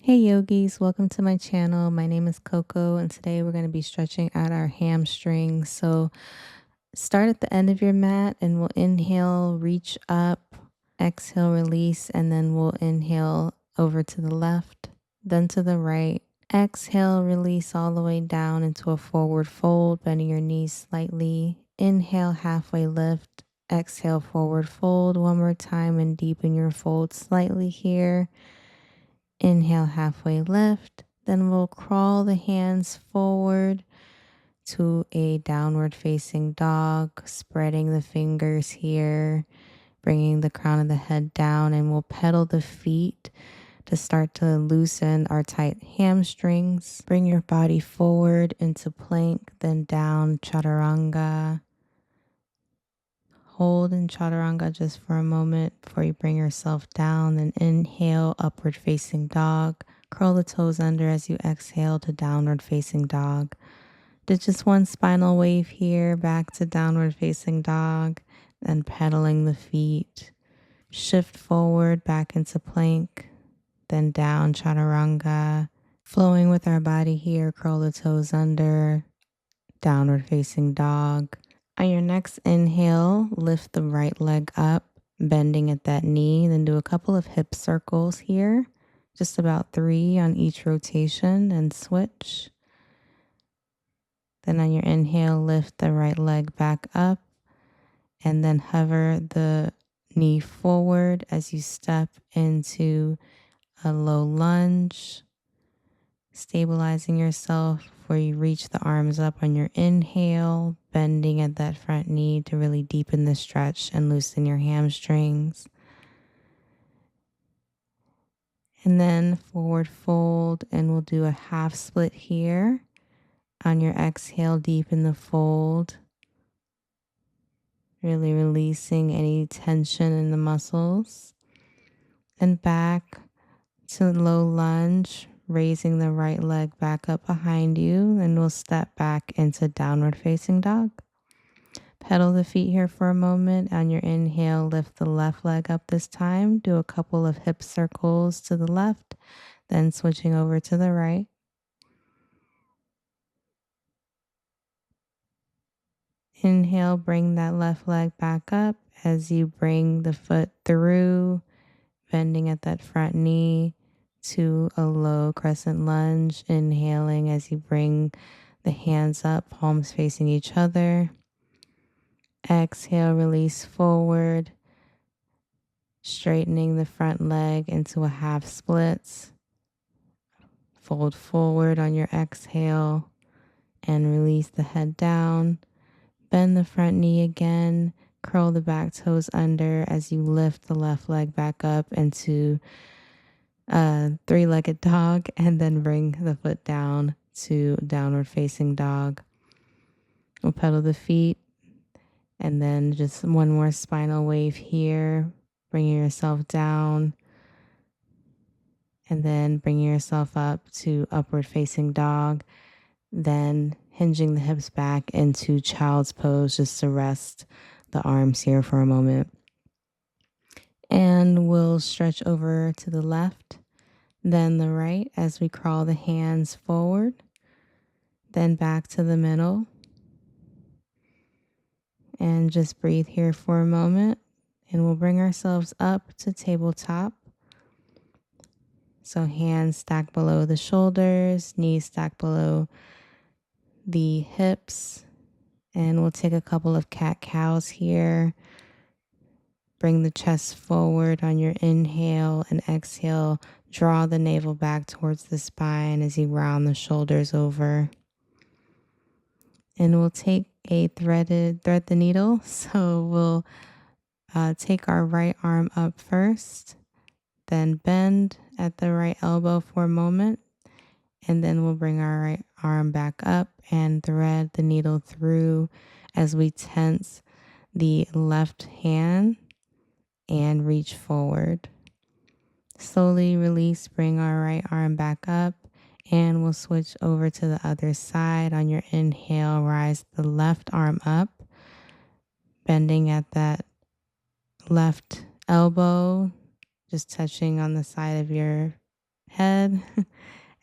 Hey yogis, welcome to my channel. My name is Coco and today we're going to be stretching out our hamstrings. So start at the end of your mat and we'll inhale, reach up, exhale, release, and then we'll inhale over to the left, then to the right. Exhale, release all the way down into a forward fold, bending your knees slightly. Inhale, halfway lift. Exhale, forward fold. One more time and deepen your fold slightly here. Inhale, halfway lift. Then we'll crawl the hands forward to a downward facing dog, spreading the fingers here, bringing the crown of the head down, and we'll pedal the feet to start to loosen our tight hamstrings. Bring your body forward into plank, then down chaturanga. Hold in chaturanga just for a moment before you bring yourself down. Then inhale, upward facing dog. Curl the toes under as you exhale to downward facing dog. Did just one spinal wave here, back to downward facing dog. Then pedaling the feet. Shift forward, back into plank. Then down chaturanga. Flowing with our body here, curl the toes under. Downward facing dog. On your next inhale, lift the right leg up, bending at that knee. Then do a couple of hip circles here, just about 3 on each rotation, and switch. Then on your inhale, lift the right leg back up, and then hover the knee forward as you step into a low lunge, stabilizing yourself before you reach the arms up on your inhale, bending at that front knee to really deepen the stretch and loosen your hamstrings. And then forward fold, and we'll do a half split here. On your exhale, deepen the fold, really releasing any tension in the muscles. And back to low lunge, raising the right leg back up behind you, and we'll step back into downward facing dog. Pedal the feet here for a moment. On your inhale, lift the left leg up this time. Do a couple of hip circles to the left, then switching over to the right. Inhale, bring that left leg back up as you bring the foot through, bending at that front knee to a low crescent lunge. Inhaling as you bring the hands up, palms facing each other. Exhale, release forward, straightening the front leg into a half splits. Fold forward on your exhale and release the head down. Bend the front knee again. Curl the back toes under as you lift the left leg back up into a 3-legged dog, and then bring the foot down to downward facing dog. We'll pedal the feet, and then just one more spinal wave here, bringing yourself down, and then bringing yourself up to upward facing dog, then hinging the hips back into child's pose just to rest the arms here for a moment. And we'll stretch over to the left, then the right as we crawl the hands forward, then back to the middle. And just breathe here for a moment, and we'll bring ourselves up to tabletop. So hands stacked below the shoulders, knees stacked below the hips, and we'll take a couple of cat-cows here. Bring the chest forward on your inhale, and exhale, draw the navel back towards the spine as you round the shoulders over. And we'll take a thread the needle. So we'll take our right arm up first, then bend at the right elbow for a moment, and then we'll bring our right arm back up and thread the needle through as we tense the left hand and reach forward. Slowly release, bring our right arm back up, and we'll switch over to the other side. On your inhale, rise the left arm up, bending at that left elbow, just touching on the side of your head.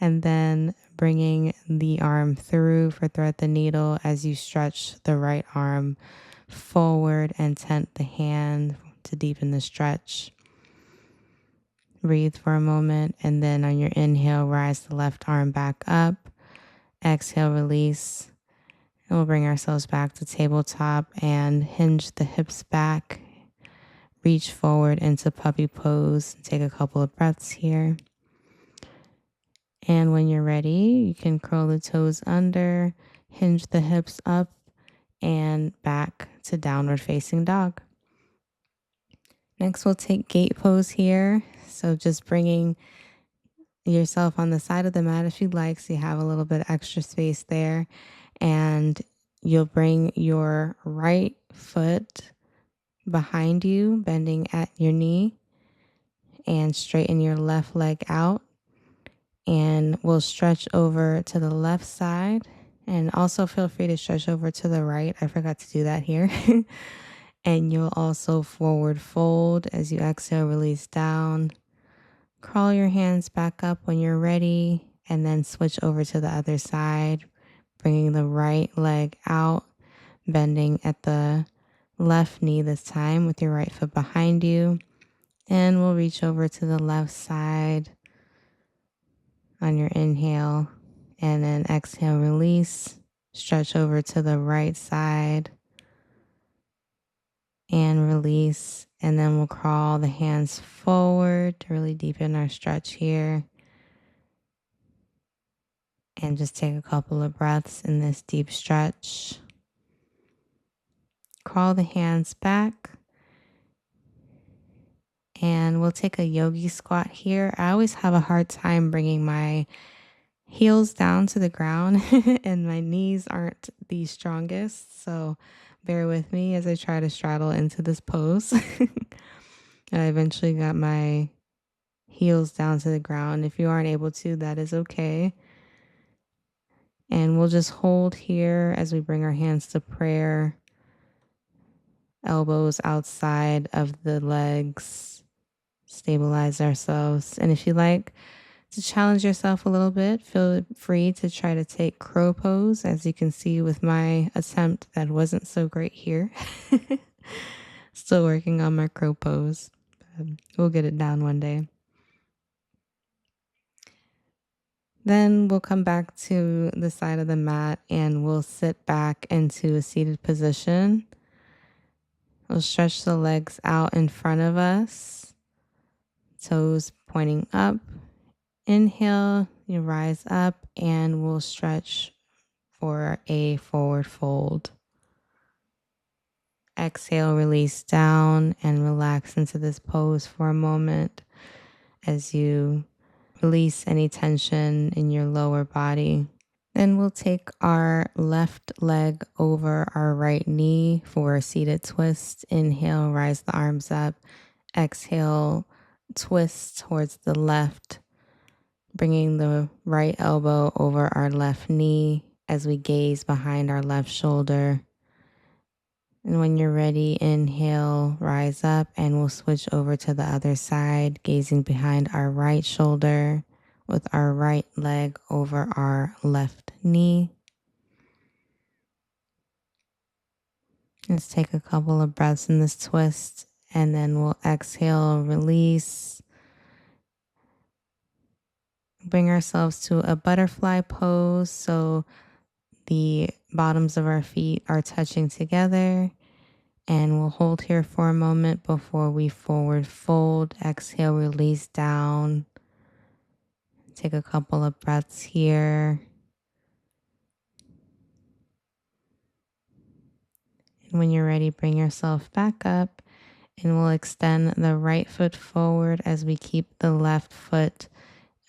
And then bringing the arm through for thread the needle as you stretch the right arm forward and tent the hand to deepen the stretch. Breathe for a moment, and then on your inhale, rise the left arm back up. Exhale, release. And we'll bring ourselves back to tabletop and hinge the hips back. Reach forward into puppy pose. Take a couple of breaths here. And when you're ready, you can curl the toes under, hinge the hips up, and back to downward facing dog. Next, we'll take gate pose here. So just bringing yourself on the side of the mat if you'd like, so you have a little bit extra space there. And you'll bring your right foot behind you, bending at your knee, and straighten your left leg out. And we'll stretch over to the left side. And also feel free to stretch over to the right. I forgot to do that here. And you'll also forward fold as you exhale, release down. Crawl your hands back up when you're ready, and then switch over to the other side, bringing the right leg out, bending at the left knee this time with your right foot behind you. And we'll reach over to the left side on your inhale, and then exhale, release. Stretch over to the right side and release. And then we'll crawl the hands forward to really deepen our stretch here. And just take a couple of breaths in this deep stretch. Crawl the hands back. And we'll take a yogi squat here. I always have a hard time bringing my heels down to the ground and my knees aren't the strongest. So bear with me as I try to straddle into this pose. And I eventually got my heels down to the ground. If you aren't able to, that is okay. And we'll just hold here as we bring our hands to prayer. Elbows outside of the legs. Stabilize ourselves. And if you like to challenge yourself a little bit, feel free to try to take crow pose. As you can see with my attempt, that wasn't so great here. Still working on my crow pose. We'll get it down one day. Then we'll come back to the side of the mat and we'll sit back into a seated position. We'll stretch the legs out in front of us, toes pointing up. Inhale, you rise up, and we'll stretch for a forward fold. Exhale, release down and relax into this pose for a moment as you release any tension in your lower body. Then we'll take our left leg over our right knee for a seated twist. Inhale, rise the arms up. Exhale, twist towards the left, bringing the right elbow over our left knee as we gaze behind our left shoulder. And when you're ready, inhale, rise up, and we'll switch over to the other side, gazing behind our right shoulder with our right leg over our left knee. Let's take a couple of breaths in this twist, and then we'll exhale, release. Bring ourselves to a butterfly pose, so the bottoms of our feet are touching together. And we'll hold here for a moment before we forward fold. Exhale, release down. Take a couple of breaths here. And when you're ready, bring yourself back up. And we'll extend the right foot forward as we keep the left foot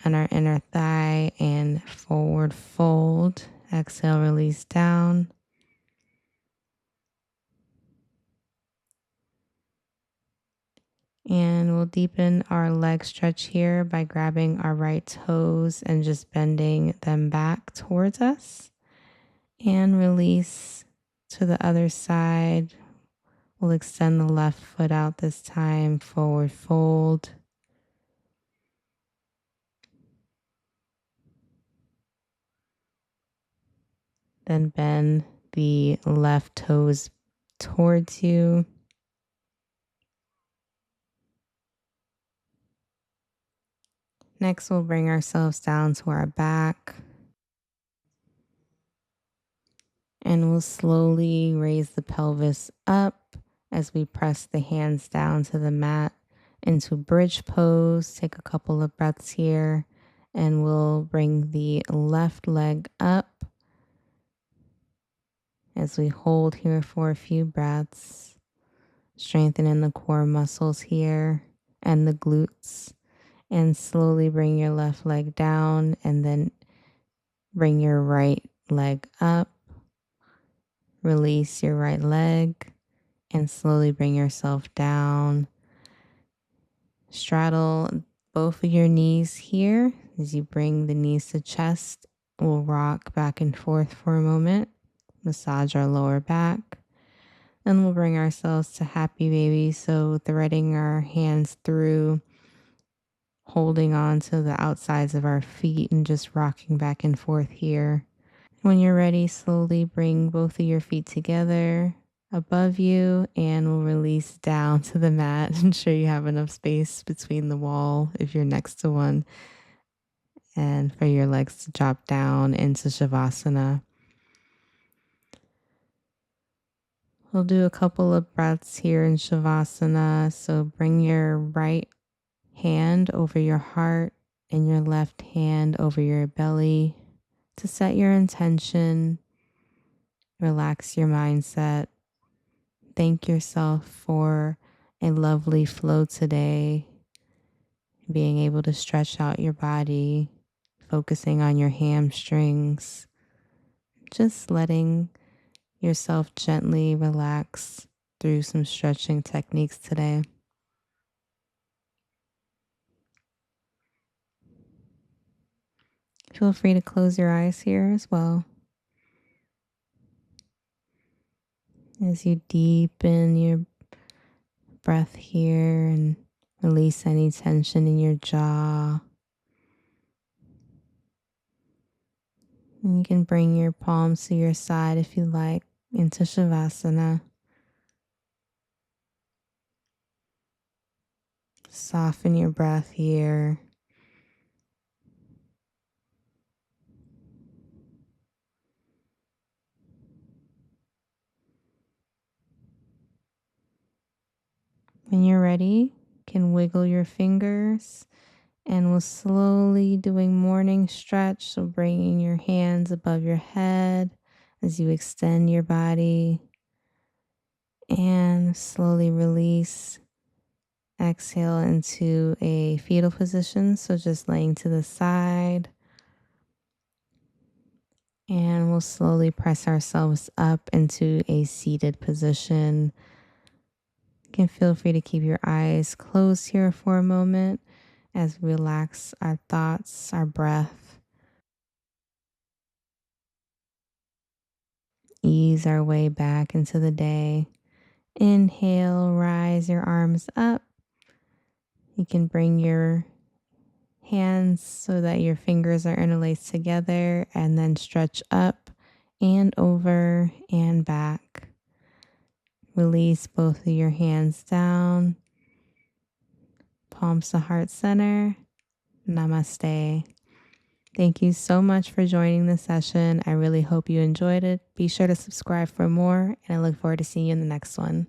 on our inner thigh and forward fold. Exhale, release down. And we'll deepen our leg stretch here by grabbing our right toes and just bending them back towards us. And release to the other side. We'll extend the left foot out this time, forward fold. Then bend the left toes towards you. Next, we'll bring ourselves down to our back. And we'll slowly raise the pelvis up as we press the hands down to the mat into bridge pose. Take a couple of breaths here, and we'll bring the left leg up as we hold here for a few breaths, strengthening the core muscles here and the glutes. And slowly bring your left leg down, and then bring your right leg up. Release your right leg and slowly bring yourself down. Straddle both of your knees here as you bring the knees to chest. We'll rock back and forth for a moment, massage our lower back, and we'll bring ourselves to happy baby. So threading our hands through, holding on to the outsides of our feet and just rocking back and forth here. When you're ready, slowly bring both of your feet together above you and we'll release down to the mat. Ensure you have enough space between the wall if you're next to one, and for your legs to drop down into Shavasana. We'll do a couple of breaths here in Shavasana. So bring your right hand over your heart and your left hand over your belly to set your intention. Relax your mindset. Thank yourself for a lovely flow today. Being able to stretch out your body, focusing on your hamstrings, just letting yourself gently relax through some stretching techniques today. Feel free to close your eyes here as well. As you deepen your breath here and release any tension in your jaw. And you can bring your palms to your side if you like into Shavasana. Soften your breath here. When you're ready, you can wiggle your fingers, and we'll slowly doing morning stretch. So bringing your hands above your head as you extend your body and slowly release. Exhale into a fetal position. So just laying to the side. And we'll slowly press ourselves up into a seated position. You can feel free to keep your eyes closed here for a moment as we relax our thoughts, our breath. Ease our way back into the day. Inhale, rise your arms up. You can bring your hands so that your fingers are interlaced together and then stretch up and over and back. Release both of your hands down. Palms to heart center. Namaste. Thank you so much for joining this session. I really hope you enjoyed it. Be sure to subscribe for more, and I look forward to seeing you in the next one.